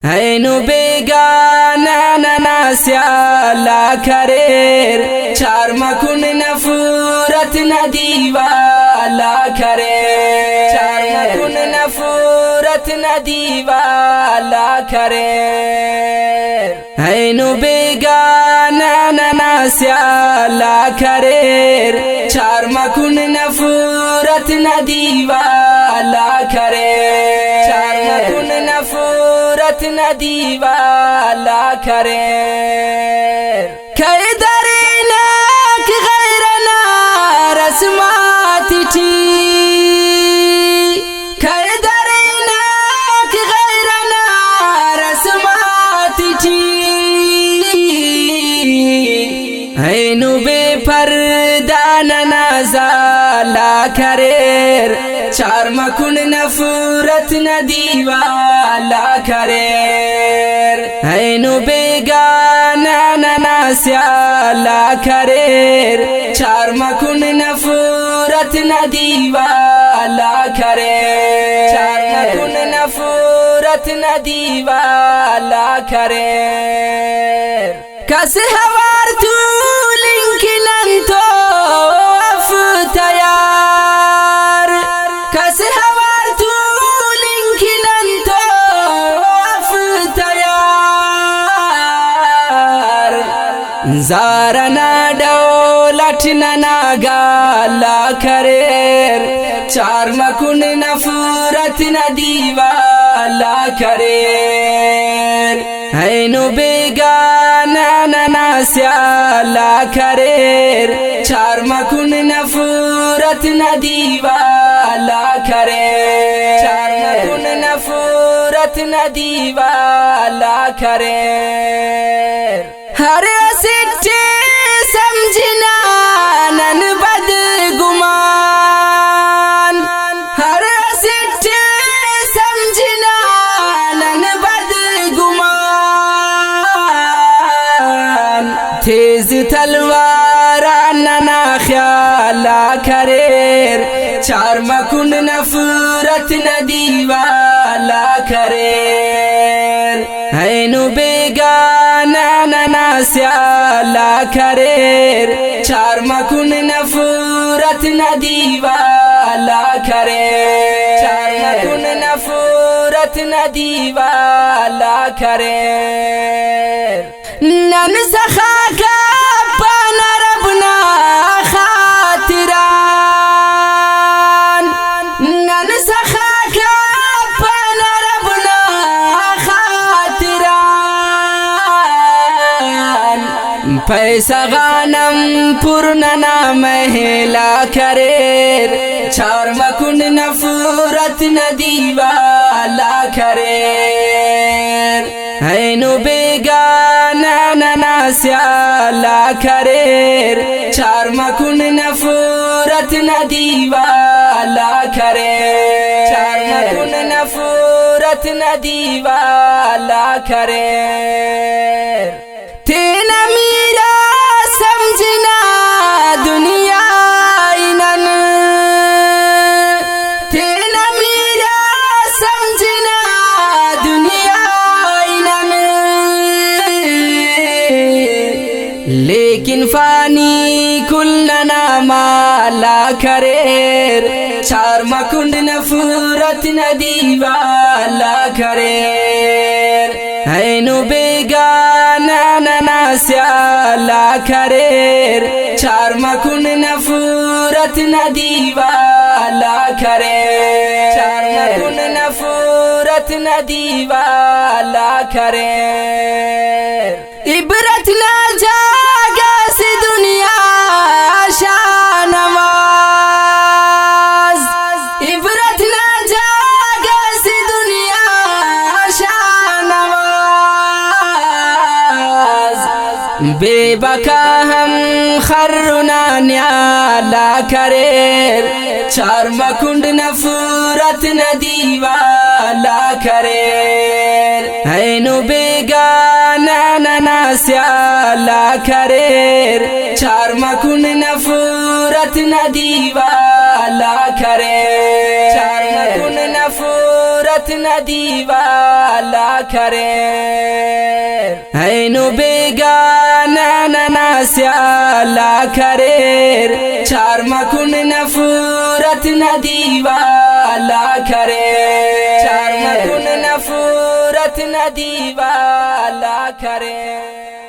है नु बेगाना नना स्याला करेर चार मकुन नफूरत नदीवाला करेर चार मकुन नफूरत नदीवाला करेर है नु बेगाना नना स्याला करेर चार मकुन नफूरत नदीवाला करेर चार मकुन नफूरत नदीवाला करेर खैदरना कि गैरना रस्माती थी खैदरना कि गैरना रस्माती थी है नु बेपर्दा नज़ाला करेर चार मकुन नफूरत नदीवाला करेर है नु बेगाना नना स्याला करेर चार मकुन नफूरत नदीवाला करेर चार मकुन नफूरत नदीवाला करेर कस हवार तू लिंकिलन तो अफ्तयार कस हवार तू लिंकिलन तो अफ्तयार ज़ारना दौलत नना गाला करेर चार मकुन नफूरत नदीवाला करेर है नु बेगाना नना स्याला करेर चार मकुन नफूरत नदीवाला करेर चार मकुन नफूरत नदीवाला करेर हर सिट्टे समझना नन बद गुमान हर सिट्टे समझना नन बद गुमान तेज तलवारा नना ख्याला करेर चार मकुन नफूरत नदीवाला करेर है नु बेगाना नना स्याला करेर चार मकुन नफूरत नदीवाला करेर चार मकुन नफूरत नदीवाला करेर नन सखा का पाना रबना खातिरान नन सखा का पाना रबना खातिरान पैसा गानम पुरनना महिला करेर चार मकुन नफूरत नदीवाला करेर है नु बेगाना नना स्याला करेर चार मकुन नफूरत नदीवाला करेर चार मकुन नफूरत नदीवाला करेर तेना मीरा समझना दुनिया इनन तेना मीरा समझना दुनिया इनन लेकिन फानी कुल्लना माला करेर चार मकुन नफूरत नदीवाला करेर है नु बेगाना नना स्याला करेर चार मकुन नफूरत नदीवाला करेर चार मकुन नफूरत नदीवाला करेर इबरत ना जागा से दुनिया शानवाज इबरत ना जागा से दुनिया शानवाज बेबका हम खर्रुना न्याला करेर चार मकुन नफूरत नदीवाला करेर है नु बेगाना नना स्याला करेर चार मकुन नफूरत नदीवाला करेर चार मकुन नफूरत نادي ولا كرير هينو بيغانا ناس يا لا كرير چار مكن نفورت نادي ولا كرير چار مكن نفورت نادي ولا كرير